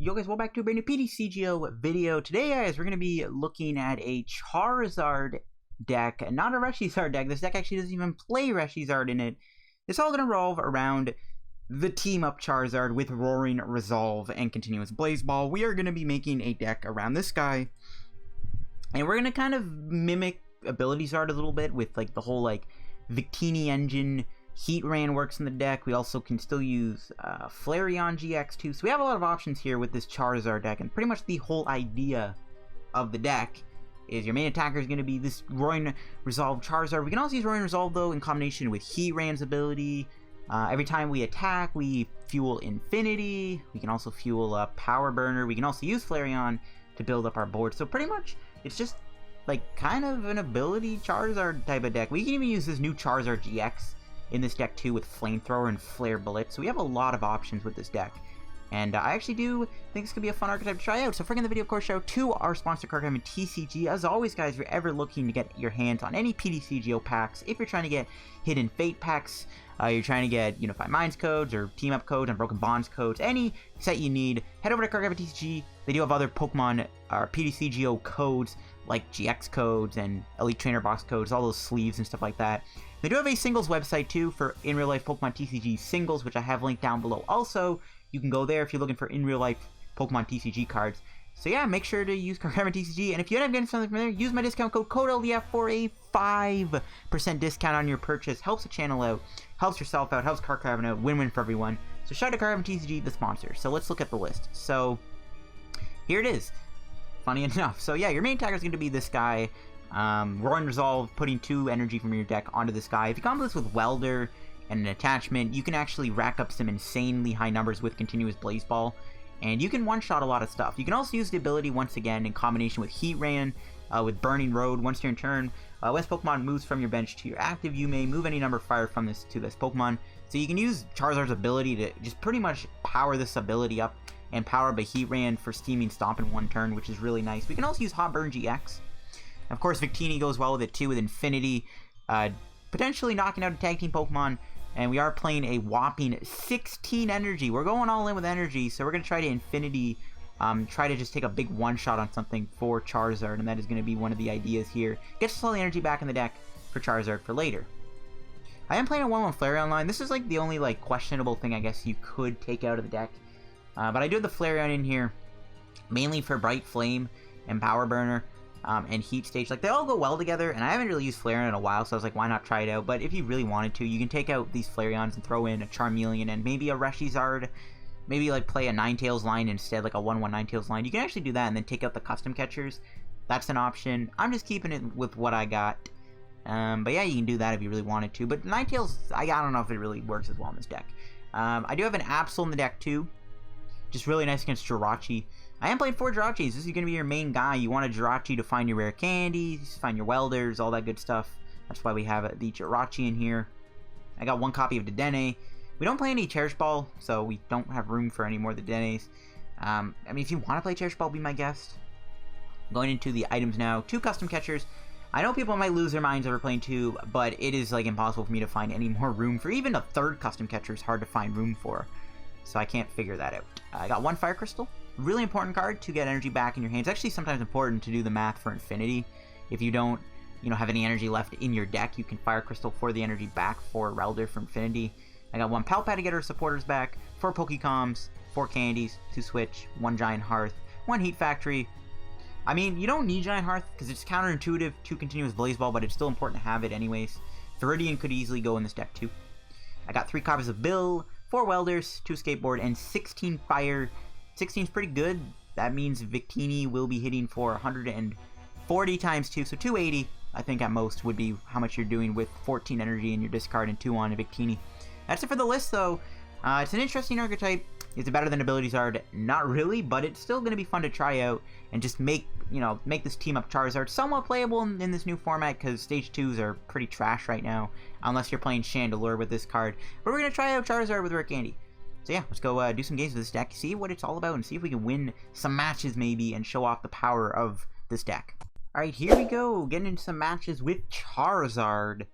Yo guys, welcome back to a brand new PTCGO video. Today guys, we're going to be looking at a Charizard deck, not a Reshizard deck. This deck actually doesn't even play Reshizard in it. It's all going to revolve around the team up Charizard with Roaring Resolve and Continuous Blaze Ball. We are going to be making a deck around this guy, and we're going to kind of mimic Abilities Art a little bit with like the whole like Victini engine. Heatran works in the deck. We also can still use Flareon-GX too. So we have a lot of options here with this Charizard deck, and pretty much the whole idea of the deck is your main attacker is going to be this Roaring Resolve Charizard. We can also use Roaring Resolve though in combination with Heatran's ability. Every time we attack, we fuel Infinity. We can also fuel Power Burner. We can also use Flareon to build up our board. So pretty much it's just like kind of an ability Charizard type of deck. We can even use this new Charizard-GX in this deck too with Flamethrower and Flare Bullet. So we have a lot of options with this deck. And I actually do think this could be a fun archetype to try out. So for the video, of course, shout out to our sponsor, card game TCG. As always, guys, if you're ever looking to get your hands on any PTCGO packs, if you're trying to get Hidden Fate packs, you're trying to get Unified Minds codes or Team Up codes and Broken Bonds codes, any set you need, head over to card game TCG. They do have other Pokemon or PTCGO codes like GX codes and Elite Trainer Box codes, all those sleeves and stuff like that. They do have a singles website too for in real life Pokemon TCG singles, which I have linked down below. Also, you can go there if you're looking for in real life Pokemon TCG cards. So yeah, make sure to use Card TCG, and if you end up getting something from there, use my discount code CODELDF for a 5% discount on your purchase. Helps the channel out, helps yourself out, helps Card out, win-win for everyone. So shout out to Card TCG, the sponsor. So let's look at the list. So here it is. Funny enough. So yeah, your main attacker is going to be this guy. Roaring Resolve, putting 2 energy from your deck onto this guy. If you combo this with Welder and an attachment, you can actually rack up some insanely high numbers with Continuous Blaze Ball, and you can one-shot a lot of stuff. You can also use the ability once again in combination with Heatran, with Burning Road. Once your turn, once Pokemon moves from your bench to your active, you may move any number of fire from this to this Pokemon. So you can use Charizard's ability to just pretty much power this ability up and power by Heatran for Steaming Stomp in one turn, which is really nice. We can also use Hot Burn GX. Of course, Victini goes well with it too, with Infinity, potentially knocking out a tag team Pokemon, and we are playing a whopping 16 energy. We're going all in with energy, so we're going to try to Infinity, try to just take a big one-shot on something for Charizard, and that is going to be one of the ideas here. Get all the energy back in the deck for Charizard for later. I am playing a 1-1 Flareon line. This is like the only like questionable thing I guess you could take out of the deck, but I do have the Flareon in here, mainly for Bright Flame and Power Burner. And Heat Stage, like they all go well together, and I haven't really used Flareon in a while, so I was like, why not try it out? But if you really wanted to, you can take out these Flareons and throw in a Charmeleon and maybe a Reshizard, maybe like play a Ninetales line instead, like a 1-1 Ninetales line. You can actually do that and then take out the custom catchers. That's an option. I'm just keeping it with what I got. But yeah, you can do that if you really wanted to. But Ninetales, I don't know if it really works as well in this deck. I do have an Absol in the deck too. Just really nice against Jirachi. I am playing 4 Jirachis. This is going to be your main guy. You want a Jirachi to find your rare candies, find your welders, all that good stuff. That's why we have the Jirachi in here. I got 1 copy of Dedenne. We don't play any Cherish Ball, so we don't have room for any more Dedennes. I mean, if you want to play Cherish Ball, be my guest. Going into the items now. 2 custom catchers. I know people might lose their minds over playing 2, but it is like impossible for me to find any more room for. Even a 3rd custom catcher is hard to find room for. So I can't figure that out. I got 1 Fire Crystal. Really important card to get energy back in your hands. It's actually sometimes important to do the math for Infinity. If you don't, have any energy left in your deck, you can Fire Crystal for the energy back for Welder for Infinity. I got 1 Pal Pad to get our supporters back, 4 Pokecoms, 4 candies, 2 Switch, 1 Giant Hearth, 1 Heat Factory. I mean, you don't need Giant Hearth because it's counterintuitive to Continuous Blaze Ball, but it's still important to have it anyways. Viridian could easily go in this deck too. I got 3 copies of Bill, 4 Welders, 2 Escape Board, and 16 Fire. 16 is pretty good. That means Victini will be hitting for 140 times 2, so 280, I think at most, would be how much you're doing with 14 energy in your discard and 2 on a Victini. That's it for the list, though. It's an interesting archetype. Is it better than Abilities Art? Not really, but it's still going to be fun to try out and just make this team up Charizard somewhat playable in this new format, because Stage 2s are pretty trash right now, unless you're playing Chandelure with this card. But we're going to try out Charizard with Rare Candy. So yeah, let's go do some games with this deck, see what it's all about, and see if we can win some matches maybe and show off the power of this deck. Alright, here we go, getting into some matches with Charizard.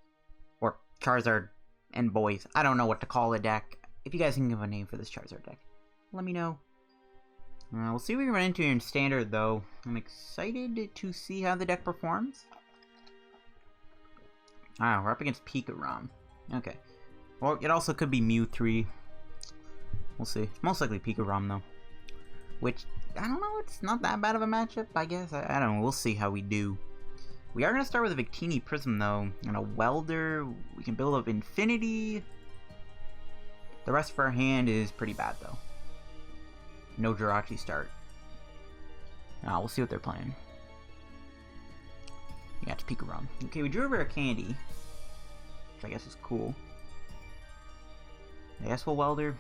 Or Charizard and boys. I don't know what to call the deck. If you guys can give a name for this Charizard deck, let me know. We'll see what we run into here in Standard, though. I'm excited to see how the deck performs. Ah, we're up against Pikarom. Okay. Well, it also could be Mew 3. We'll see. Most likely Pikarom, though. Which, I don't know, it's not that bad of a matchup, I guess. I don't know, we'll see how we do. We are going to start with a Victini Prism, though, and a Welder. We can build up Infinity. The rest of our hand is pretty bad, though. No Jirachi start. We'll see what they're playing. Yeah, it's Pikarom. Okay, we drew a Rare Candy, which I guess is cool. I guess we'll Welder.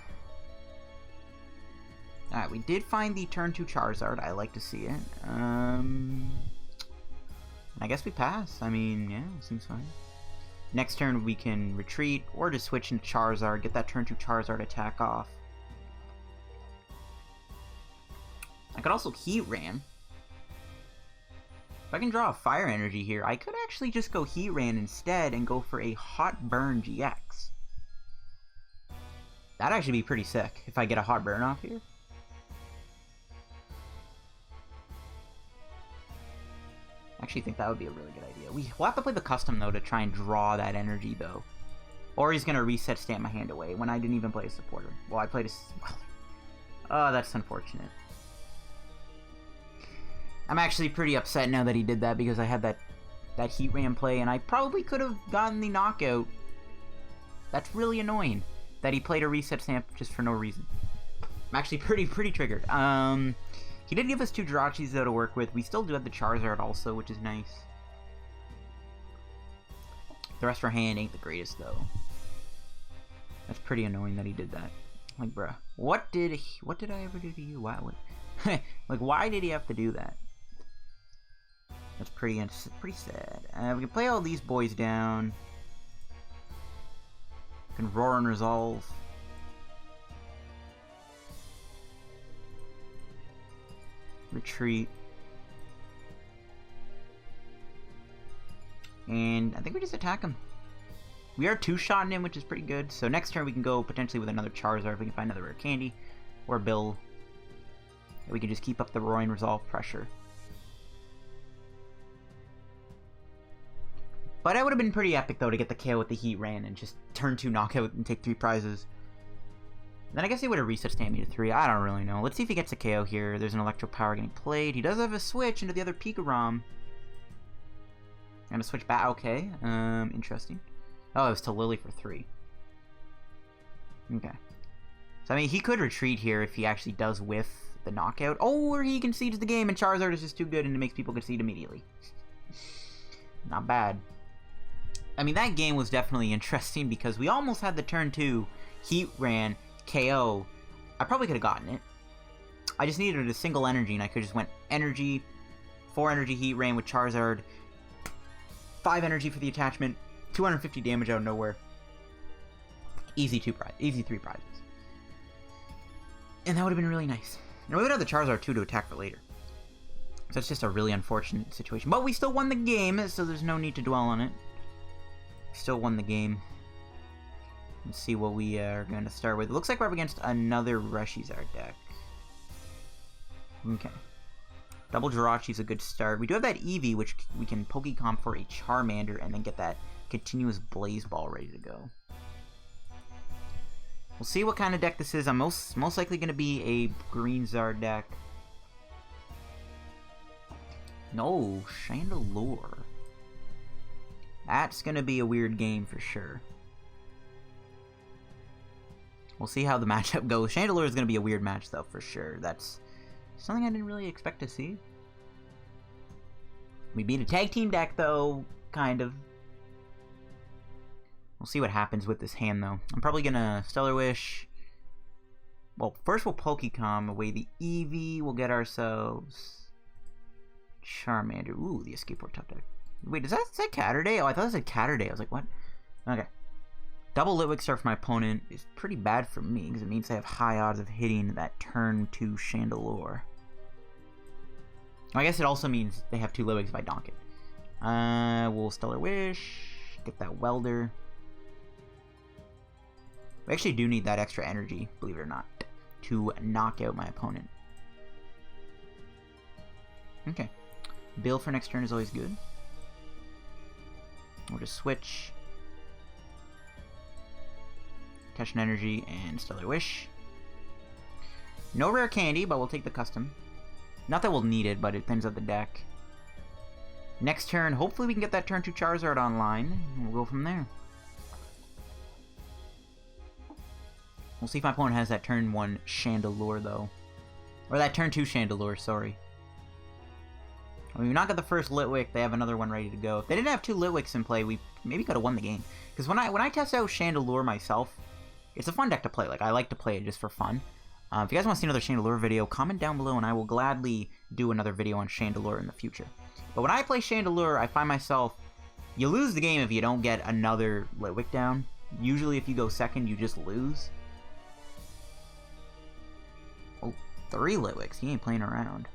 Alright, we did find the turn 2 Charizard. I like to see it. I guess we pass. I mean, yeah, seems fine. Next turn we can retreat, or just switch into Charizard, get that turn 2 Charizard attack off. I could also Heatran. If I can draw a Fire Energy here, I could actually just go Heatran instead and go for a Hot Burn GX. That'd actually be pretty sick if I get a Hot Burn off here. I actually think that would be a really good idea. We'll have to play the custom, though, to try and draw that energy, though. Or he's going to reset Stamp my hand away when I didn't even play a supporter. Well, I played a... Oh, that's unfortunate. I'm actually pretty upset now that he did that because I had that Heatran play, and I probably could have gotten the knockout. That's really annoying that he played a reset Stamp just for no reason. I'm actually pretty triggered. He did give us 2 Jirachis, though, to work with. We still do have the Charizard also, which is nice. The rest of our hand ain't the greatest, though. That's pretty annoying that he did that. Like, bruh, what did I ever do to you? Why? Like, why did he have to do that? That's pretty sad. We can play all these boys down. We can roar and resolve. Retreat. And I think we just attack him. We are 2-shotting him, which is pretty good. So next turn we can go potentially with another Charizard if we can find another Rare Candy. Or Bill. We can just keep up the roaring resolve pressure. But that would have been pretty epic, though, to get the KO with the Heatran and just turn 2 knockout and take 3 prizes. Then I guess he would have reset Stamp me to 3. I don't really know. Let's see if he gets a KO here. There's an Electro Power getting played. He does have a switch into the other Pikarom. And a switch back. Okay. Interesting. Oh, it was to Lily for 3. Okay. So, I mean, he could retreat here if he actually does whiff the knockout. Oh, or he concedes the game and Charizard is just too good and it makes people concede immediately. Not bad. I mean, that game was definitely interesting because we almost had the turn 2 Heatran KO. I probably could have gotten it. I just needed a single energy and I could just went energy, 4 energy Heatran with Charizard, 5 energy for the attachment, 250 damage out of nowhere. Easy 3 prizes. And that would have been really nice. And we would have the Charizard too to attack for later. So it's just a really unfortunate situation. But we still won the game, so there's no need to dwell on it. Still won the game. Let's see what we are going to start with. It looks like we're up against another Charizard deck. Okay. Double Jirachi is a good start. We do have that Eevee, which we can Pokecom for a Charmander and then get that continuous Blaze Ball ready to go. We'll see what kind of deck this is. I'm most likely going to be a Green Zard deck. No, Chandelure. That's going to be a weird game for sure. We'll see how the matchup goes. Chandelure is going to be a weird match, though, for sure. That's something I didn't really expect to see. We beat a tag team deck, though, kind of. We'll see what happens with this hand, though. I'm probably going to Stellar Wish. Well, first we'll Pokecom away the Eevee. We'll get ourselves Charmander. Ooh, the Escape Board top deck. Wait, does that say Catterday? Oh, I thought it said Catterday. I was like, what? Okay. Double Litwick Start for my opponent is pretty bad for me, because it means I have high odds of hitting that turn 2 Chandelure. I guess it also means they have 2 Litwicks if I donk it. We'll Stellar Wish, get that Welder. We actually do need that extra energy, believe it or not, to knock out my opponent. Okay. Bill for next turn is always good. We'll just switch. Catch an Energy and Stellar Wish. No Rare Candy, but we'll take the custom. Not that we'll need it, but it thins out the deck. Next turn, hopefully we can get that turn 2 Charizard online. We'll go from there. We'll see if my opponent has that turn 1 Chandelure, though. Or that turn 2 Chandelure, sorry. I mean, we not got the first Litwick, they have another one ready to go. If they didn't have 2 Litwicks in play, we maybe could have won the game. Because when I test out Chandelure myself, it's a fun deck to play. Like, I like to play it just for fun. If you guys want to see another Chandelure video, comment down below and I will gladly do another video on Chandelure in the future. But when I play Chandelure, I find myself, you lose the game if you don't get another Litwick down. Usually if you go second, you just lose. Oh, 3 Litwicks. He ain't playing around.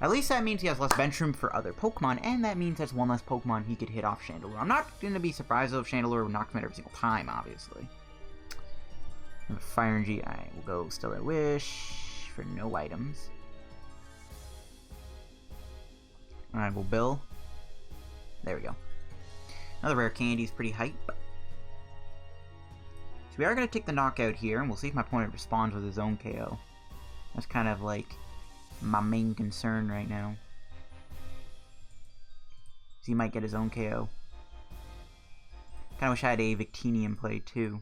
At least that means he has less bench room for other Pokemon, and that means that's 1 less Pokemon he could hit off Chandelure. I'm not going to be surprised though if Chandelure would knock him out every single time, obviously. Fire-GX, we'll go Stellar Wish for no items. Alright, we'll Bill. There we go. Another Rare Candy is pretty hype. So we are going to take the knockout here, and we'll see if my opponent responds with his own KO. That's kind of like my main concern right now. So he might get his own KO. Kinda wish I had a Victini in play too.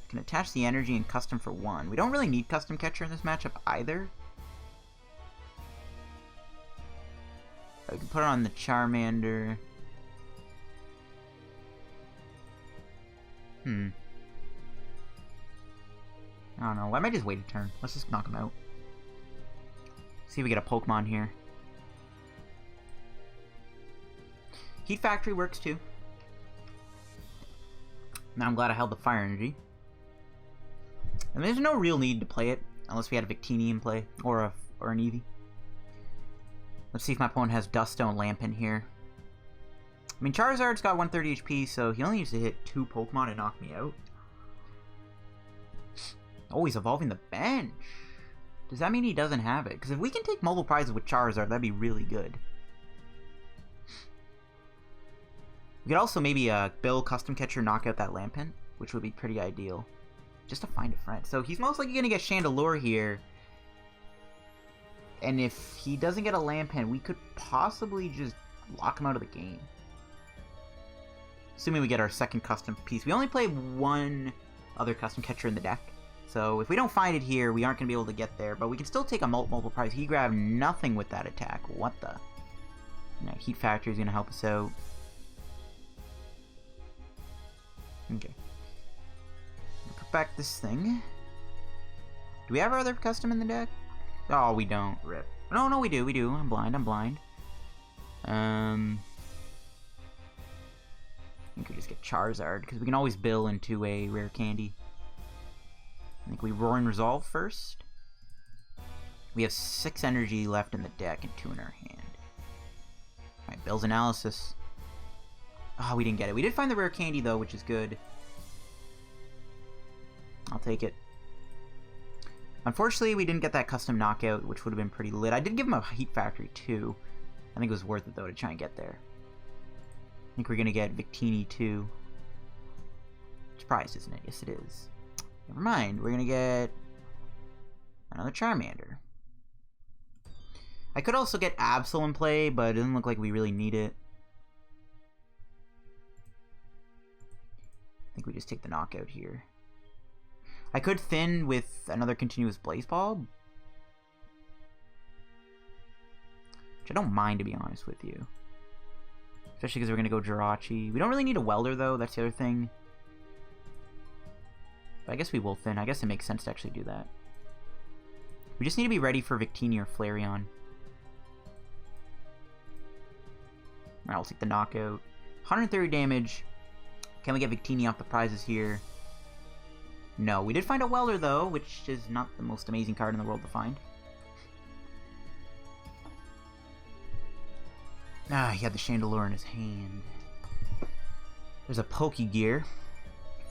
Can attach the energy and custom for 1. We don't really need custom catcher in this matchup either. I can put it on the Charmander. I don't know. I might just wait a turn. Let's just knock him out. See if we get a Pokemon here. Heat Factory works too. Now I'm glad I held the Fire Energy. And there's no real need to play it unless we had a Victini in play or an Eevee. Let's see if my opponent has Duststone Lamp in here. I mean, Charizard's got 130 HP, so he only needs to hit 2 Pokemon and knock me out. Oh, he's evolving the bench. Does that mean he doesn't have it? Because if we can take multiple prizes with Charizard, that'd be really good. We could also maybe Bill Custom Catcher knock out that Lampent, which would be pretty ideal. Just to find a friend. So he's most likely going to get Chandelure here. And if he doesn't get a Lampent, we could possibly just lock him out of the game. Assuming we get our second custom piece. We only play 1 other custom catcher in the deck. So if we don't find it here, we aren't going to be able to get there. But we can still take a multiple prize. He grabbed nothing with that attack. What the? Right, Heat Factory is going to help us out. Okay. Put back this thing. Do we have our other custom in the deck? Oh, we don't. Rip. No, we do. We do. I'm blind. I think we just get Charizard, because we can always bill into a Rare Candy. I think we Roar and Resolve first. We have 6 energy left in the deck and 2 in our hand. Alright, Bill's Analysis. Oh, we didn't get it. We did find the Rare Candy, though, which is good. I'll take it. Unfortunately, we didn't get that custom knockout, which would have been pretty lit. I did give him a Heat Factory, too. I think it was worth it, though, to try and get there. I think we're going to get Victini, too. Surprised, isn't it? Yes, it is. Never mind. We're going to get another Charmander. I could also get Absol in play, but it doesn't look like we really need it. I think we just take the knockout here. I could thin with another continuous Blaze Ball, which I don't mind, to be honest with you. Especially because we're going to go Jirachi. We don't really need a Welder, though. That's the other thing. But I guess we will thin. I guess it makes sense to actually do that. We just need to be ready for Victini or Flareon. Alright, I'll take the knockout. 130 damage. Can we get Victini off the prizes here? No. We did find a Welder, though, which is not the most amazing card in the world to find. Ah, he had the Chandelure in his hand. There's a Pokegear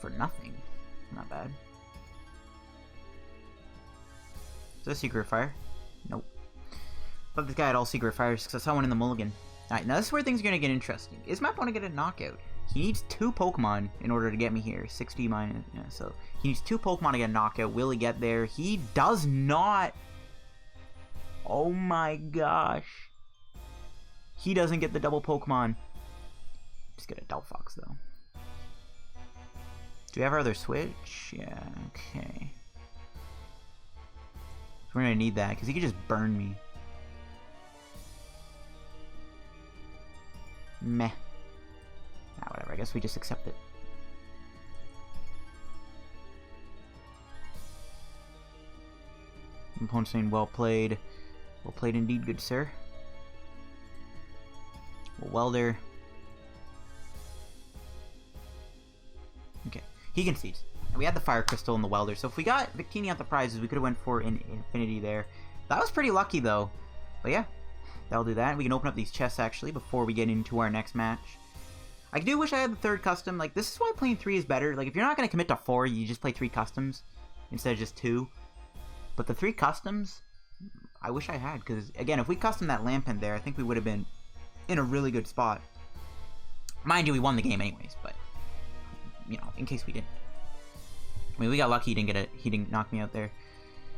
for nothing. Not bad. Is that a Secret Fire? Nope. Thought this guy had all secret fires because I saw one in the mulligan. Alright, now this is where things are going to get interesting. Is my opponent going to knockout? He needs 2 Pokemon in order to get me here. 60 minus, yeah, so he needs 2 Pokemon to get a knockout. Will he get there? He does not. Oh my gosh. He doesn't get the double Pokemon. Just get a Delphox though. Do we have our other switch? Yeah, okay. So we're gonna need that because he could just burn me. Meh. Ah, whatever, I guess we just accept it. Opponent saying well played. Well played indeed, good sir. Welder. Okay, he concedes. And we had the Fire Crystal and the Welder, so if we got Victini out the prizes, we could have went for an Infinity there. That was pretty lucky though. But yeah, that'll do that. We can open up these chests actually before we get into our next match. I do wish I had the 3rd custom. Like, this is why playing 3 is better. Like, if you're not going to commit to 4, you just play 3 customs instead of just 2. But the 3 customs, I wish I had. Because, again, if we custom that Lampent there, I think we would have been in a really good spot. Mind you, we won the game anyways, but, you know, in case we didn't. I mean, we got lucky he didn't knock me out there.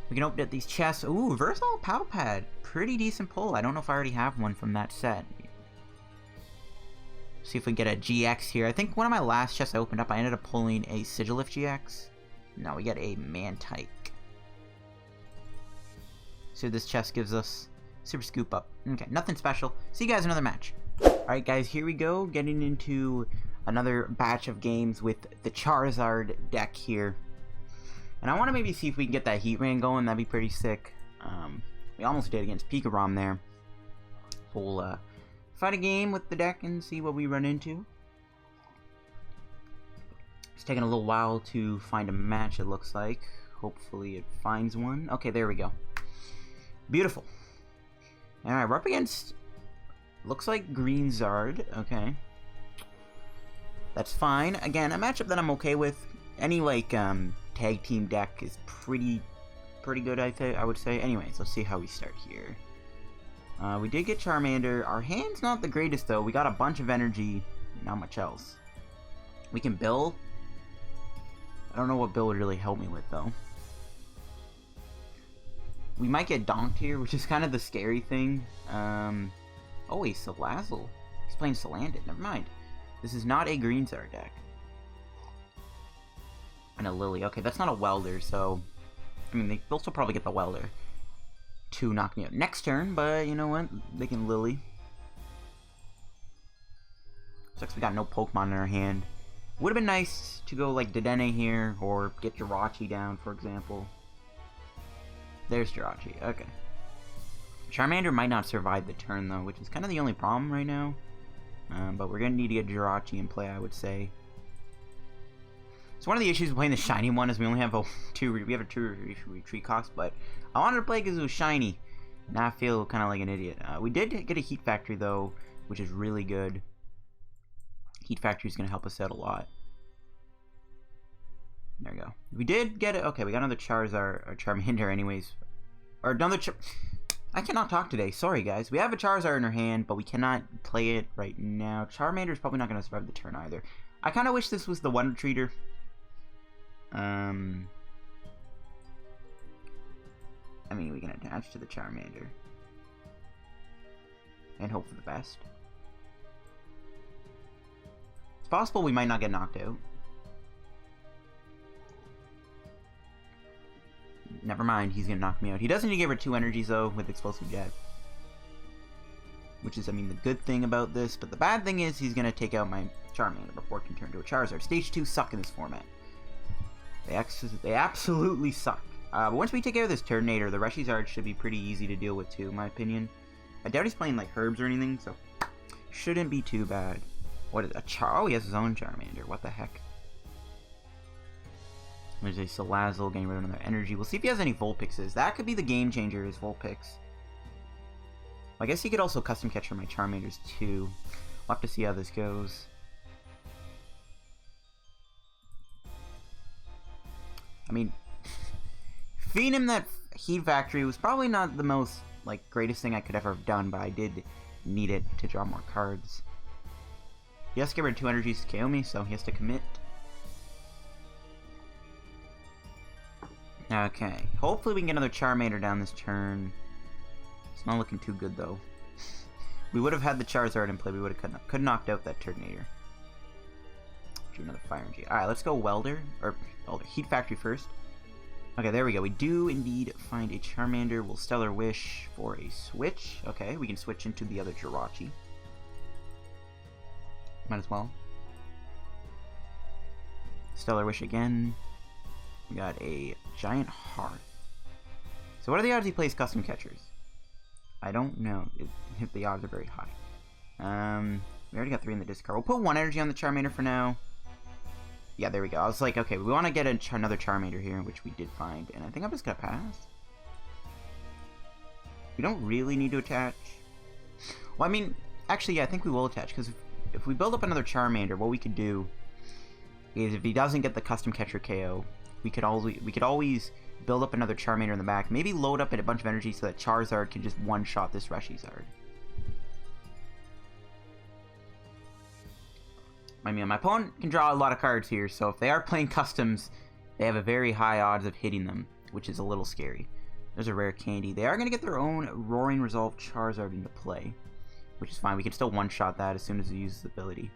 We can open up these chests. Ooh, Versatile Pal Pad. Pretty decent pull. I don't know if I already have one from that set. See if we can get a GX here. I think one of my last chests I opened up, I ended up pulling a Sigilyph GX. No, we get a Mantike. So this chest gives us Super Scoop Up. Okay, nothing special. See you guys in another match. Alright guys, here we go. Getting into another batch of games with the Charizard deck here. And I want to maybe see if we can get that Heatran going. That'd be pretty sick. We almost did against Pikarom there. We'll fight a game with the deck and see what we run into. It's taking a little while to find a match, it looks like. Hopefully it finds one. Okay, there we go. Beautiful. Alright, we're up against, looks like Green Zard. Okay. That's fine. Again, a matchup that I'm okay with. Any, like, tag team deck is pretty good, I would say. Anyways, let's see how we start here. We did get Charmander. Our hand's not the greatest, though. We got a bunch of energy. Not much else. We can Bill. I don't know what Bill would really help me with, though. We might get donked here, which is kind of the scary thing. Oh, he's Salazzle. He's playing Salandit. Never mind. This is not a Greenstar deck. And a Lily. Okay, that's not a Welder, so... I mean, they'll still probably get the Welder to knock me out next turn, but you know what? They can Lily. Sucks we got no Pokemon in our hand. Would have been nice to go like Dedenne here, or get Jirachi down, for example. There's Jirachi, okay. Charmander might not survive the turn, though, which is kind of the only problem right now. But we're going to need to get Jirachi in play, I would say. So one of the issues with playing the shiny one is we only have a 2 retreat cost, but I wanted to play because it was shiny. Now I feel kind of like an idiot. We did get a Heat Factory, though, which is really good. Heat Factory is going to help us out a lot. There we go. We did get it. Okay, we got another Charizard or Charmander anyways. Or another I cannot talk today. Sorry, guys. We have a Charizard in our hand, but we cannot play it right now. Charmander is probably not going to survive the turn either. I kind of wish this was the Wonder Treater. I mean, we can attach to the Charmander. And hope for the best. It's possible we might not get knocked out. Never mind, he's gonna knock me out. He does need to give her 2 energies, though, with Explosive Jet. Which is, I mean, the good thing about this. But the bad thing is he's gonna take out my Charmander before it can turn to a Charizard. Stage 2 suck in this format. They absolutely suck. But once we take care of this Turtonator, the Reshizard should be pretty easy to deal with, too, in my opinion. I doubt he's playing, like, Herbs or anything, so shouldn't be too bad. What is a Oh, he has his own Charmander. What the heck? There's a Salazzle getting rid of another energy. We'll see if he has any Vulpixes. That could be the game changer, is Vulpix. I guess he could also custom catch for my Charmanders, too. We'll have to see how this goes. I mean, feeding him that Heat Factory was probably not the most, like, greatest thing I could ever have done, but I did need it to draw more cards. He has to get rid of 2 energies to KO me, so he has to commit. Okay, hopefully we can get another Charmander down this turn. It's not looking too good, though. We would have had the Charizard in play, we would have could have knocked out that Turtonator. Do another Fire and G. Alright, let's go Welder, or Welder, Heat Factory first. Okay, there we go. We do indeed find a Charmander. We'll Stellar Wish for a switch. Okay, we can switch into the other Jirachi. Might as well. Stellar Wish again. We got a Giant Hearth. So what are the odds he plays custom catchers? I don't know. The odds are very high. We already got 3 in the discard. We'll put 1 energy on the Charmander for now. Yeah, there we go. I was like, okay, we want to get another Charmander here, which we did find. And I think I'm just going to pass. We don't really need to attach. Well, I mean, actually, yeah, I think we will attach. Because if we build up another Charmander, what we could do is if he doesn't get the custom catcher KO, we could always build up another Charmander in the back. Maybe load up a bunch of energy so that Charizard can just one-shot this Reshizard. I mean, my opponent can draw a lot of cards here, so if they are playing customs, they have a very high odds of hitting them, which is a little scary. There's a Rare Candy. They are going to get their own Roaring Resolve Charizard into play, which is fine. We can still one-shot that as soon as he uses the ability.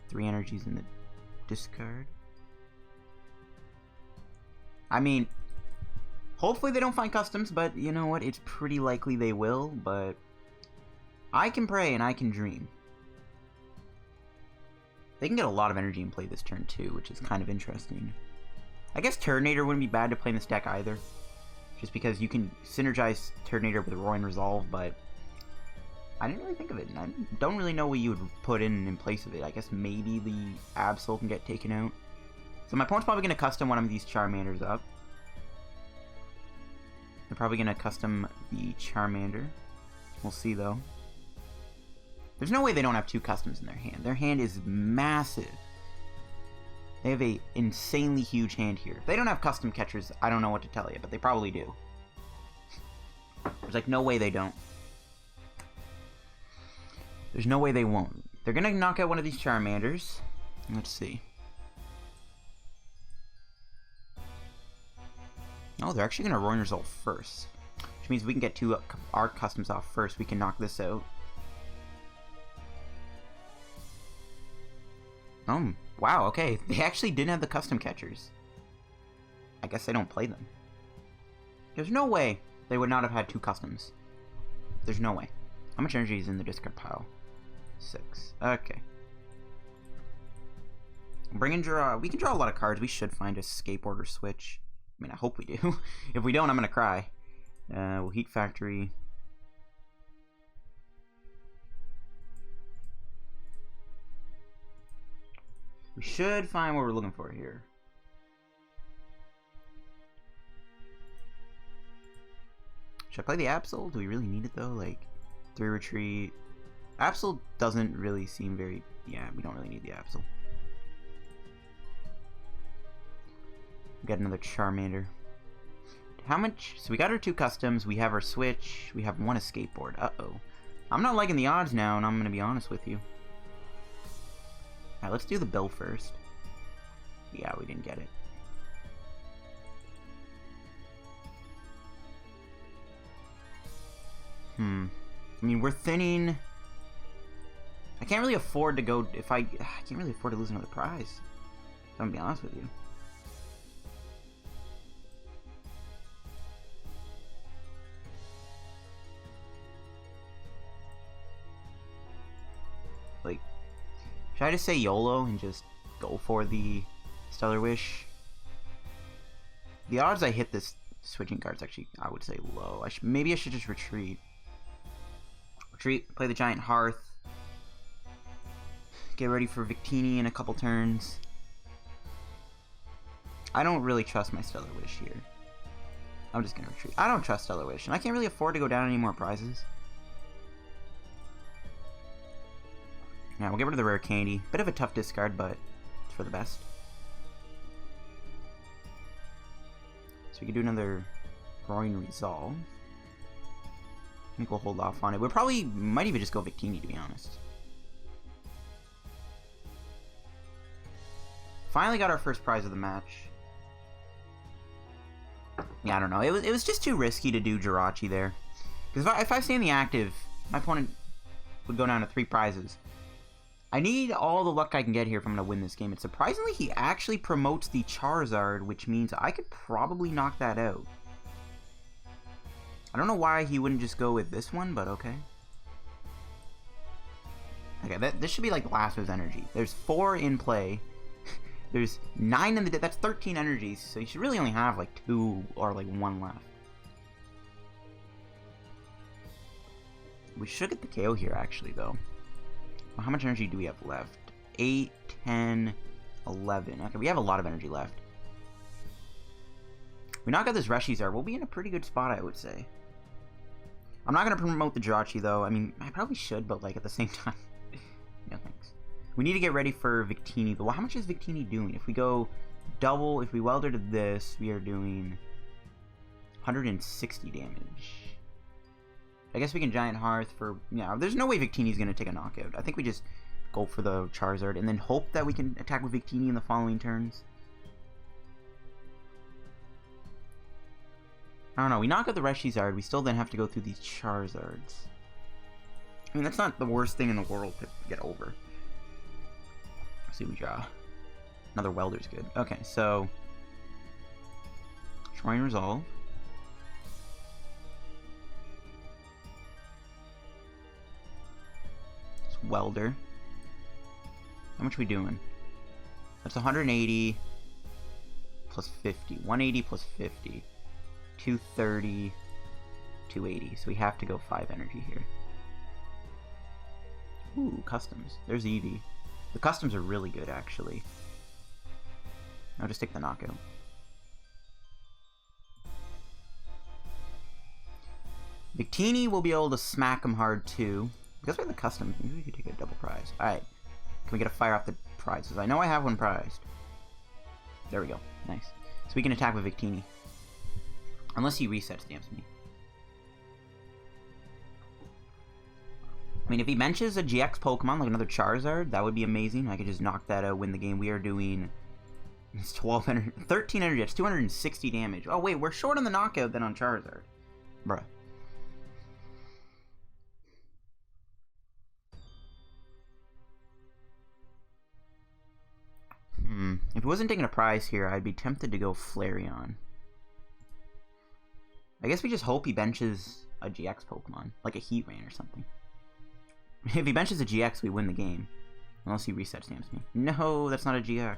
3 energies in the discard. I mean, hopefully they don't find customs, but you know what? It's pretty likely they will, but I can pray and I can dream. They can get a lot of energy in play this turn too, which is kind of interesting. I guess Turtonator wouldn't be bad to play in this deck either, just because you can synergize Turtonator with Roaring Resolve, but I didn't really think of it, and I don't really know what you would put in place of it. I guess maybe the Absol can get taken out. So my opponent's probably going to custom one of these Charmanders up. They're probably going to custom the Charmander. We'll see though. There's no way they don't have 2 customs in their hand. Their hand is massive. They have a insanely huge hand here. If they don't have custom catchers, I don't know what to tell you, but they probably do. There's like no way they don't. There's no way they won't. They're gonna knock out one of these Charmanders. Let's see. Oh, they're actually gonna Roaring Resolve first, which means we can get 2 our customs off first. We can knock this out. Wow, okay. They actually didn't have the custom catchers. I guess they don't play them. There's no way they would not have had 2 customs. There's no way. How much energy is in the discard pile? 6. Okay. Bring in draw. We can draw a lot of cards. We should find a Escape Board or switch. I mean, I hope we do. If we don't, I'm gonna cry. We'll Heat Factory. We should find what we're looking for here. Should I play the Absol? Do we really need it though? Like, 3 retreat. Absol doesn't really seem very... Yeah, we don't really need the Absol. We got another Charmander. How much? So we got our 2 customs. We have our switch. We have 1 Escape Board. Uh-oh. I'm not liking the odds now, and I'm going to be honest with you. Alright, let's do the bill first. Yeah, we didn't get it. I mean, we're thinning. I can't really afford to go. I can't really afford to lose another prize. I'm gonna be honest with you. Like, should I just say YOLO and just go for the Stellar Wish? The odds I hit this switching card's actually, I would say, low. Maybe I should just retreat. Retreat, play the Giant Hearth. Get ready for Victini in a couple turns. I don't really trust my Stellar Wish here. I'm just gonna retreat. I don't trust Stellar Wish, and I can't really afford to go down any more prizes. Now we'll get rid of the Rare Candy. Bit of a tough discard, but it's for the best. we can do another Growing Resolve. I think we'll hold off on it. We probably might even just go Victini, to be honest. Finally got our first prize of the match. Yeah, I don't know. It was just too risky to do Jirachi there. Because if I stay in the active, my opponent would go down to 3 prizes. I need all the luck I can get here if I'm going to win this game. And surprisingly, he actually promotes the Charizard, which means I could probably knock that out. I don't know why he wouldn't just go with this one, but okay. Okay, this should be like the last of his energy. There's 4 in play. There's 9 in the deck. That's 13 energies, so you should really only have like 2 or like 1 left. We should get the KO here, actually, though. Well, how much energy do we have left? 8, 10, 11. Okay, we have a lot of energy left. We knock out this Reshizard, we'll be in a pretty good spot, I would say. I'm not going to promote the Jirachi, though. I mean, I probably should, but like at the same time. No thanks. We need to get ready for Victini. Well, how much is Victini doing? If we go double, if we welder to this, we are doing 160 damage. I guess we can Giant Hearth for... Yeah, there's no way Victini's going to take a knockout. I think we just go for the Charizard and then hope that we can attack with Victini in the following turns. I don't know. We knock out the Reshizard. We still then have to go through these Charizards. I mean, that's not the worst thing in the world to get over. Let's see what we draw. Another Welder's good. Okay, so... Shrine Resolve. Welder. How much are we doing? That's 180 plus 50. 180 plus 50. 230. 280. So we have to go 5 energy here. Ooh, customs. There's Eevee. The customs are really good, actually. I'll just take the knockout. Victini will be able to smack him hard, too. Because we have the custom, maybe we could take a double prize. Alright. Can we get a fire off the prizes? I know I have one prized. There we go. Nice. So we can attack with Victini. Unless he reset stamps me. I mean, if he benches a GX Pokemon, like another Charizard, that would be amazing. I could just knock that out, win the game. We are doing... It's 12 energy, 13 energy. That's 260 damage. Oh, wait, we're short on the knockout than on Charizard. Bruh. If he wasn't taking a prize here, I'd be tempted to go Flareon. I guess we just hope he benches a GX Pokemon, like a Heatran or something. If he benches a GX, we win the game. Unless he reset stamps me. No, that's not a GX.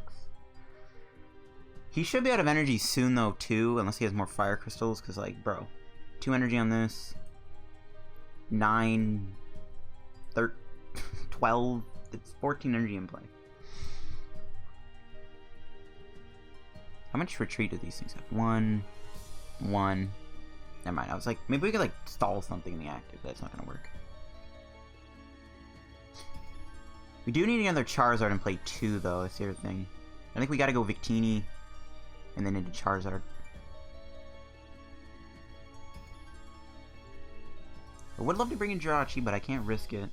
He should be out of energy soon, though, too, unless he has more Fire Crystals, because, like, bro, 2 energy on this, 9, 13, 12, it's 14 energy in play. How much retreat do these things have? 1, 1. Never mind, I was like, maybe we could, like, stall something in the active, but that's not gonna work. We do need another Charizard in play, too, though, that's the other thing. I think we gotta go Victini, and then into Charizard. I would love to bring in Jirachi, but I can't risk it.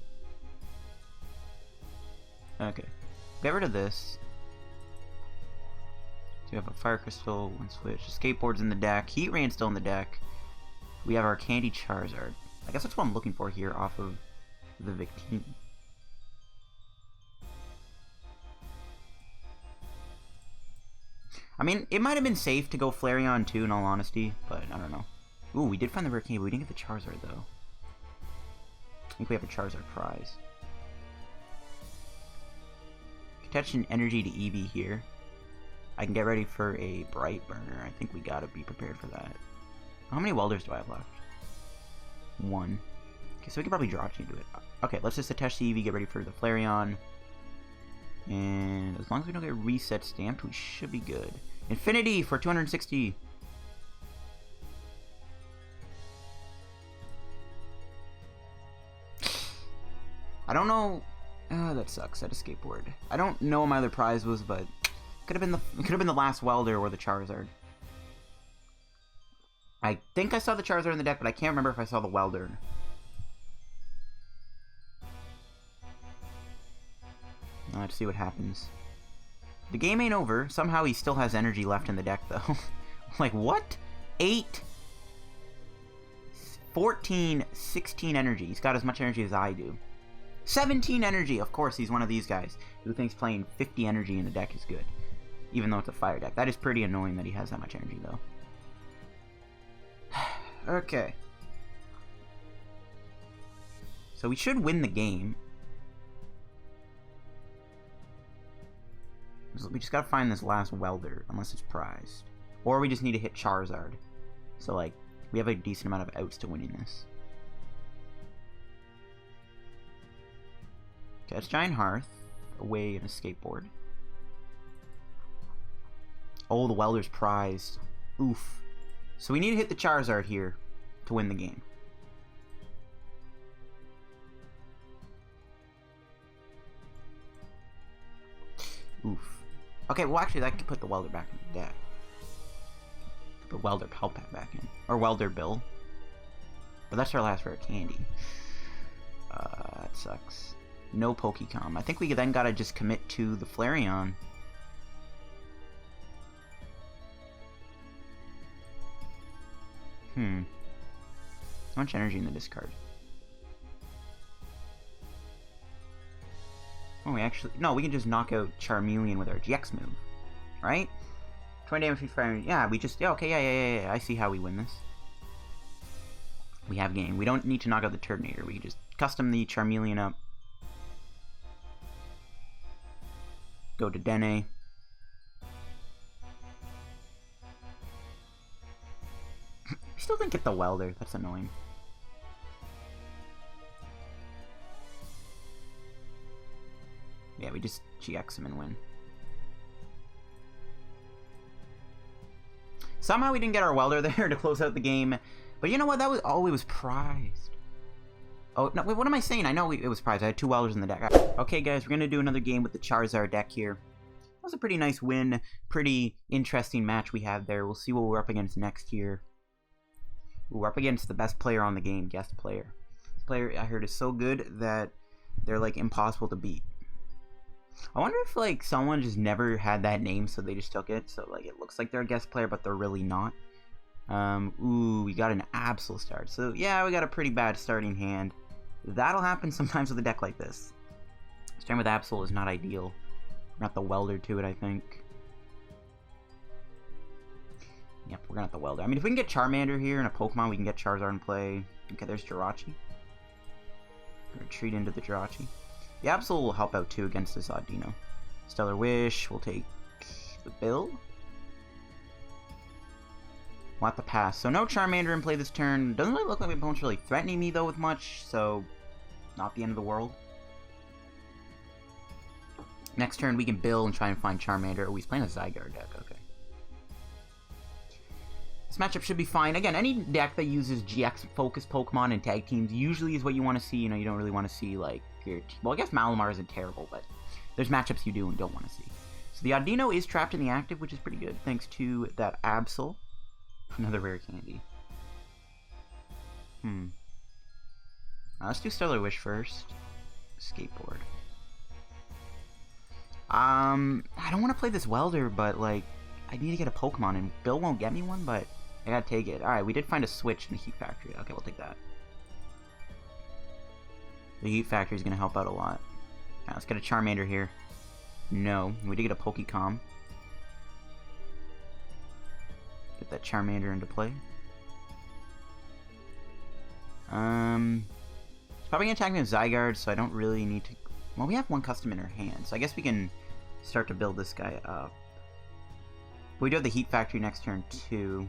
Okay. Get rid of this. So we have a Fire Crystal, 1 switch. Escape Board's in the deck. Heatran's still in the deck. We have our Candy Charizard. I guess that's what I'm looking for here off of the Victini. I mean, it might have been safe to go Flareon too, in all honesty, but I don't know. Ooh, we did find the Rare Candy, but we didn't get the Charizard, though. I think we have a Charizard prize. Attach an energy to Eevee here. I can get ready for a Bright Burner. I think we gotta be prepared for that. How many Welders do I have left? 1. Okay, so we can probably Jirachi into it. Okay, let's just attach the Eevee, get ready for the Flareon. And as long as we don't get reset stamped, we should be good. Infinity for 260. I don't know. Oh, that sucks. That Escape Board. I don't know what my other prize was, but could have been the last Welder or the Charizard. I think I saw the Charizard in the deck, but I can't remember if I saw the Welder. Let's see what happens. The game ain't over. Somehow he still has energy left in the deck, though. Like, what? 8, 14, 16 energy. He's got as much energy as I do. 17 energy! Of course, he's one of these guys who thinks playing 50 energy in the deck is good. Even though it's a fire deck. That is pretty annoying that he has that much energy, though. Okay. So we should win the game. We just gotta find this last Welder, unless it's prized. Or we just need to hit Charizard. So, like, we have a decent amount of outs to winning this. Okay, that's Giant Hearth. Away in Escape Board. Oh, the Welder's prized. Oof. So we need to hit the Charizard here to win the game. Oof. Okay, well actually that could put the Welder back in the deck. Put the Welder Pal Pad back in. Or Welder Bill. But that's our last Rare Candy. That sucks. No Pokecom. I think we then gotta just commit to the Flareon. How much energy in the discard? Oh, we actually... No, we can just knock out Charmeleon with our GX move. Right? 20 damage, free fire... Yeah, we just... Yeah, okay, yeah. I see how we win this. We have game. We don't need to knock out the Turtonator. We can just custom the Charmeleon up. Go to Dedenne. I still didn't get the Welder. That's annoying. Yeah, we just GX him and win. Somehow we didn't get our Welder there to close out the game. But you know what? That was all it was prized. Oh, no, wait, what am I saying? I know it was prized. I had 2 Welders in the deck. Okay, guys, we're going to do another game with the Charizard deck here. That was a pretty nice win. Pretty interesting match we had there. We'll see what we're up against next year. We're up against the best player on the game, guest player. This player, I heard, is so good that they're, like, impossible to beat. I wonder if, like, someone just never had that name, so they just took it. So, like, it looks like they're a guest player, but they're really not. Ooh, we got an Absol start. So, yeah, we got a pretty bad starting hand. That'll happen sometimes with a deck like this. Starting with Absol is not ideal. Not the Welder to it, I think. Yep, we're gonna have the Welder. I mean, if we can get Charmander here and a Pokemon, we can get Charizard in play. Okay, there's Jirachi. Retreat into the Jirachi. The Absol will help out too against this Audino. Stellar Wish, we'll take the Bill. We'll have to pass. So no Charmander in play this turn. Doesn't really look like my opponent's really threatening me though with much, so not the end of the world. Next turn we can Bill and try and find Charmander. Oh, he's playing a Zygarde deck, okay. This matchup should be fine. Again, any deck that uses GX-focused Pokemon and tag teams usually is what you want to see. You know, you don't really want to see, like, your... Well, I guess Malamar isn't terrible, but there's matchups you do and don't want to see. So the Audino is trapped in the active, which is pretty good, thanks to that Absol. Another Rare Candy. Let's do Stellar Wish first. Escape Board. I don't want to play this Welder, but, like, I need to get a Pokemon, and Bill won't get me one, but I gotta take it. Alright, we did find a switch in the Heat Factory. Okay, we'll take that. The Heat Factory is gonna help out a lot. Alright, let's get a Charmander here. No. We did get a Pokecom. Get that Charmander into play. It's probably gonna attack me with Zygarde, so I don't really need to... Well, we have one custom in our hand, so I guess we can start to build this guy up. But we do have the Heat Factory next turn, too.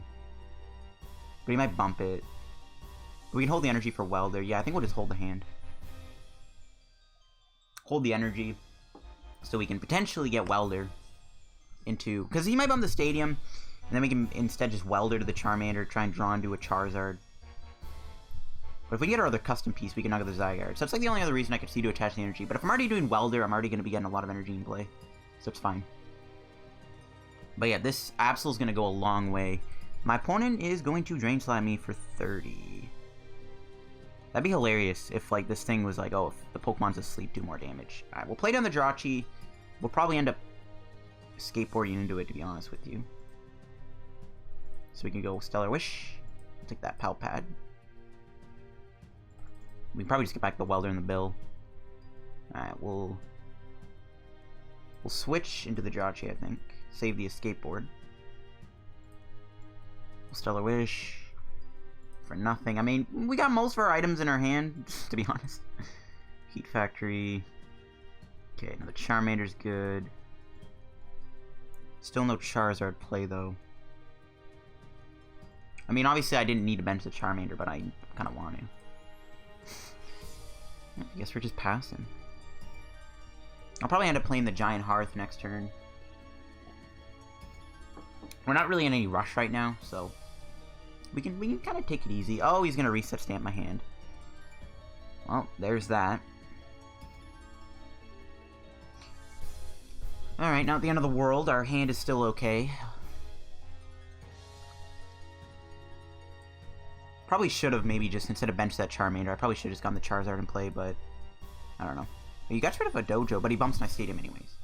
But he might bump it. But we can hold the energy for Welder. Yeah, I think we'll just hold the hand. Hold the energy. So we can potentially get Welder into... Because he might bump the Stadium. And then we can instead just Welder to the Charmander. Try and draw into a Charizard. But if we get our other custom piece, we can knock out the Zygarde. So that's like the only other reason I could see to attach the energy. But if I'm already doing Welder, I'm already going to be getting a lot of energy in play. So it's fine. But yeah, this Absol is going to go a long way My opponent is going to Drain Slap me for 30. That'd be hilarious if, like, this thing was like, oh, if the Pokemon's asleep, do more damage. Alright, we'll play down the Jirachi. We'll probably end up skateboarding into it, to be honest with you. So we can go Stellar Wish. Take that Pal Pad. We can probably just get back the Welder in the bill. Alright, we'll switch into the Jirachi, I think. Save the Escape Board. Stellar Wish. For nothing. I mean, we got most of our items in our hand, to be honest. Heat Factory. Okay, now the Charmander's good. Still no Charizard play, though. I mean, obviously I didn't need to bench the Charmander, but I kind of want to. I guess we're just passing. I'll probably end up playing the Giant Hearth next turn. We're not really in any rush right now, so we can kind of take it easy. Oh, he's gonna reset stamp my hand. Well, there's that. Alright, now at the end of the world, our hand is still okay. Probably should have maybe just, instead of bench that Charmander, I probably should have just gotten the Charizard in play, but I don't know. He got rid of a Dojo, but he bumps my stadium anyways.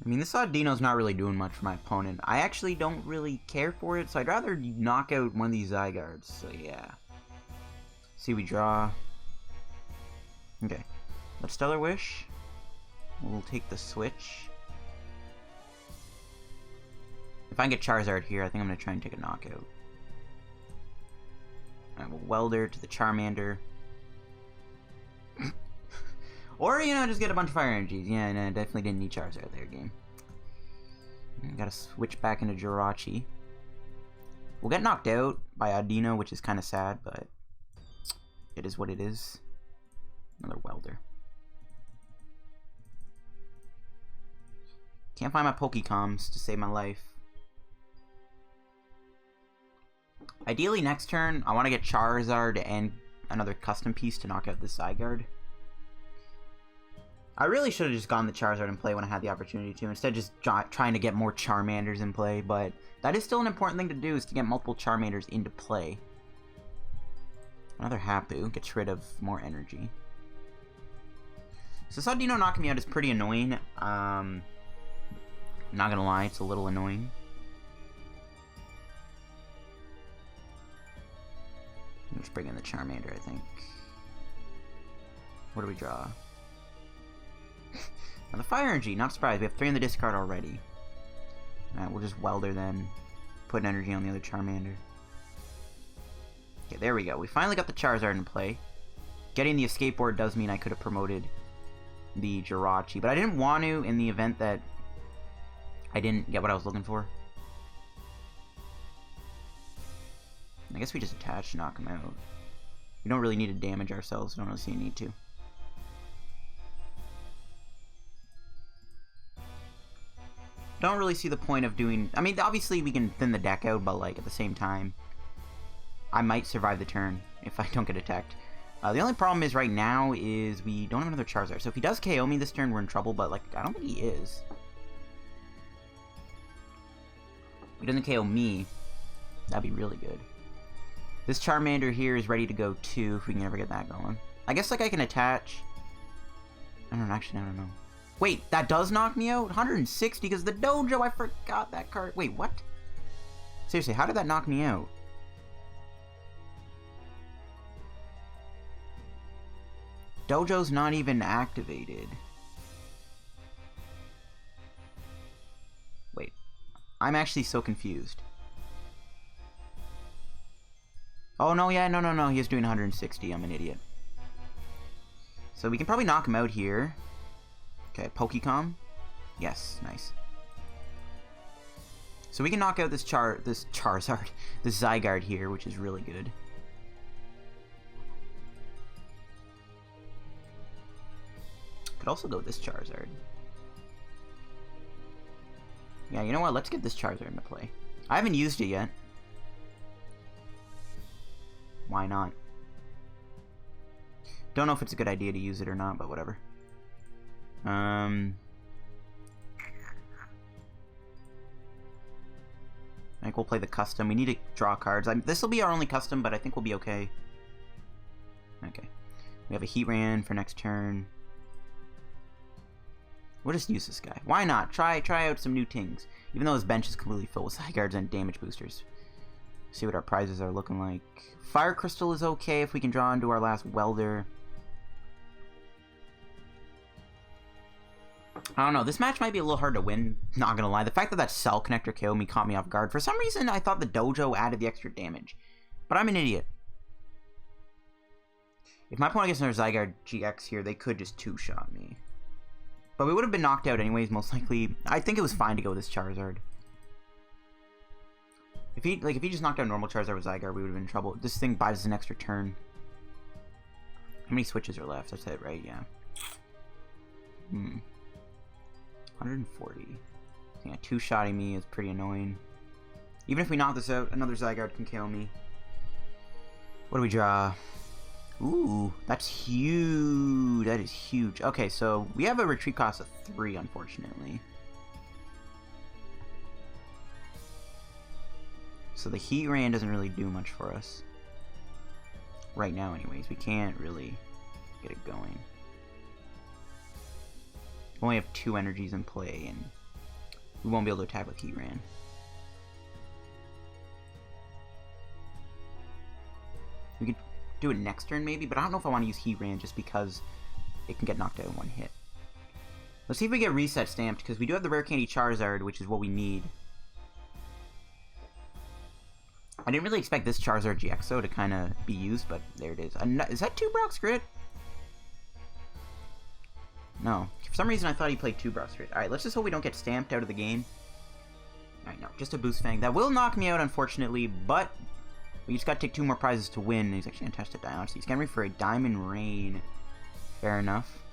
I mean, this Audino's not really doing much for my opponent. I actually don't really care for it, so I'd rather knock out one of these Zygardes, so yeah. See, we draw. Okay. Let's Stellar Wish. We'll take the switch. If I can get Charizard here, I think I'm going to try and take a knockout. Alright, we'll Welder to the Charmander. Or, you know, just get a bunch of Fire Energies. Yeah, no, definitely didn't need Charizard there, game. Gotta switch back into Jirachi. We'll get knocked out by Audino, which is kind of sad, but it is what it is. Another Welder. Can't find my Pokecoms to save my life. Ideally, next turn, I want to get Charizard and another custom piece to knock out this Zygarde. I really should have just gone the Charizard in play when I had the opportunity to, instead of just trying to get more Charmanders in play, but that is still an important thing to do, is to get multiple Charmanders into play. Another Hapu gets rid of more energy. So Audino knocking me out is pretty annoying. Not gonna lie, it's a little annoying. Let's bring in the Charmander, I think. What do we draw? Now the Fire Energy, not surprised. We have 3 in the discard already. Alright, we'll just Welder then. Put an energy on the other Charmander. Okay, there we go. We finally got the Charizard in play. Getting the Escape Board does mean I could have promoted the Jirachi, but I didn't want to in the event that I didn't get what I was looking for. I guess we just attach to knock him out. We don't really need to damage ourselves. I don't really see a need to. Don't really see the point of doing... I mean, obviously we can thin the deck out, but, like, at the same time, I might survive the turn if I don't get attacked. The only problem is right now is we don't have another Charizard. So if he does KO me this turn, we're in trouble, but, like, I don't think he is. If he doesn't KO me, that'd be really good. This Charmander here is ready to go too, if we can ever get that going. I guess, like, I can attach... I don't know, actually, I don't know. Wait, that does knock me out? 160 because the Dojo, I forgot that card. Wait, what? Seriously, how did that knock me out? Dojo's not even activated. Wait, I'm actually so confused. Oh, no, yeah, no, he was doing 160. I'm an idiot. So we can probably knock him out here. Okay, Pokecom. Yes, nice. So we can knock out this Charizard, this Zygarde here, which is really good. Could also go with this Charizard. Yeah, you know what? Let's get this Charizard into play. I haven't used it yet. Why not? Don't know if it's a good idea to use it or not, but whatever. think we'll play the custom. We need to draw cards. This will be our only custom, but I think we'll be okay. Okay. We have a Heatran for next turn. We'll just use this guy. Why not? Try out some new things. Even though his bench is completely filled with Zygardes and damage boosters. See what our prizes are looking like. Fire Crystal is okay if we can draw into our last Welder. I don't know. This match might be a little hard to win. Not gonna lie. The fact that Cell Connector KO'd me caught me off guard. For some reason, I thought the Dojo added the extra damage. But I'm an idiot. If my opponent gets another Zygarde-GX here, they could just two-shot me. But we would have been knocked out anyways, most likely. I think it was fine to go with this Charizard. If he just knocked out normal Charizard with Zygarde, we would have been in trouble. This thing buys us an extra turn. How many switches are left? That's it, right? Yeah. 140. Yeah, two-shotting me is pretty annoying. Even if we knock this out, another Zygarde can kill me. What do we draw? Ooh, that's huge. That is huge. Okay, so we have a retreat cost of 3, unfortunately. So the Heatran doesn't really do much for us. Right now, anyways. We can't really get it going. We only have 2 energies in play, and we won't be able to attack with Heatran. We could do it next turn, maybe, but I don't know if I want to use Heatran just because it can get knocked out in one hit. Let's see if we get reset stamped, because we do have the Rare Candy Charizard, which is what we need. I didn't really expect this Charizard-GX though to kind of be used, but there it is. Is that 2 Brock's Grit? No. For some reason I thought he played 2 Brock's Grit. Alright, let's just hope we don't get stamped out of the game. Alright, no. Just a Boost Fang. That will knock me out, unfortunately, but we just gotta take 2 more prizes to win. He's actually untested Dionysus. He's getting ready for a Diamond Rain. Fair enough.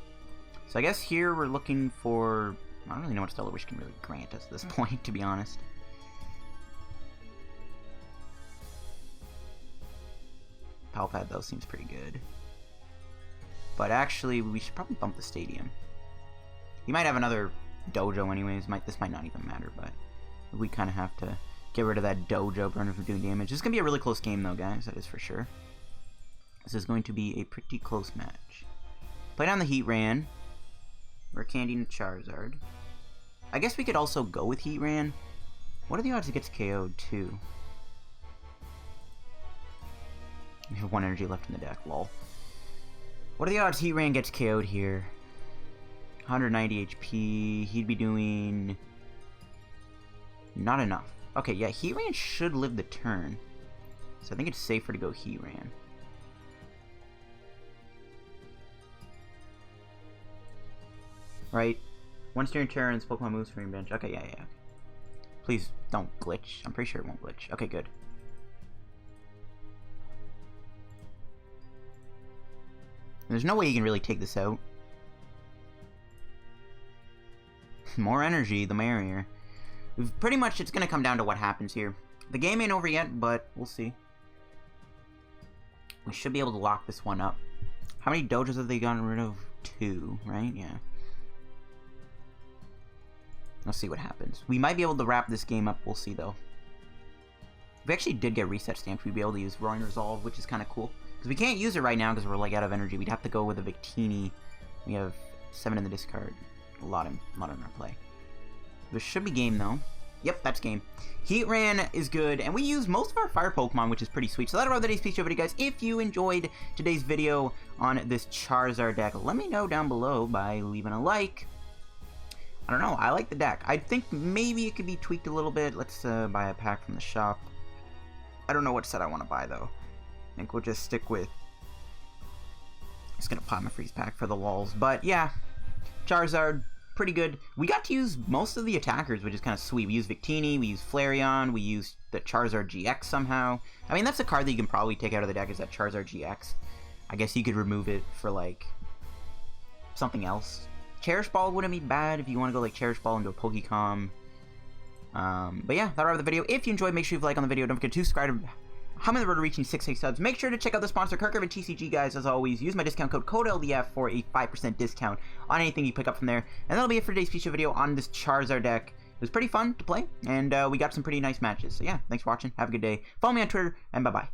So I guess here we're looking for... I don't really know what Stellar Wish can really grant us at this point, to be honest. Pal Pad, though, seems pretty good. But actually, we should probably bump the Stadium. He might have another Dojo anyways. This might not even matter, but we kind of have to get rid of that Dojo burner from doing damage. This is going to be a really close game, though, guys. That is for sure. This is going to be a pretty close match. Play down the Heatran. Rare Candy and Charizard. I guess we could also go with Heatran. What are the odds it gets KO'd, too? We have 1 energy left in the deck, lol. What are the odds Heatran gets KO'd here? 190 HP. He'd be doing... not enough. Okay, yeah, Heatran should live the turn. So I think it's safer to go Heatran. Right? Once during turns, Pokemon moves from your bench. Okay, yeah. Please don't glitch. I'm pretty sure it won't glitch. Okay, good. There's no way you can really take this out. More energy, the merrier. Pretty much, it's going to come down to what happens here. The game ain't over yet, but we'll see. We should be able to lock this one up. How many Dojos have they gotten rid of? 2, right? Yeah. Let's see what happens. We might be able to wrap this game up. We'll see, though. If we actually did get reset stamped, we'd be able to use Roaring Resolve, which is kind of cool. Because we can't use it right now because we're, like, out of energy. We'd have to go with a Victini. We have 7 in the discard. A lot in our play. This should be game, though. Yep, that's game. Heatran is good, and we use most of our fire Pokemon, which is pretty sweet. So that'll wrap today's PTCGO video, guys. If you enjoyed today's video on this Charizard deck, let me know down below by leaving a like. I don't know, I like the deck. I think maybe it could be tweaked a little bit. Let's buy a pack from the shop. I don't know what set I want to buy, though. I think we'll just stick with... just gonna pop my freeze pack for the walls. But yeah, Charizard, pretty good. We got to use most of the attackers, which is kind of sweet. We used Victini, we used Flareon, we used the Charizard-GX somehow. I mean, that's a card that you can probably take out of the deck, is that Charizard-GX. I guess you could remove it for, like, something else. Cherish Ball wouldn't be bad if you want to go, like, Cherish Ball into a Pokecom. But yeah, that'll wrap the video. If you enjoyed, make sure you leave a like on the video. Don't forget to subscribe. I'm on the road to reaching 6K subs. Make sure to check out the sponsor, Kirk and TCG, guys. As always, use my discount code CODELDF for a 5% discount on anything you pick up from there. And that'll be it for today's feature video on this Charizard deck. It was pretty fun to play, and we got some pretty nice matches. So yeah, thanks for watching. Have a good day. Follow me on Twitter, and bye-bye.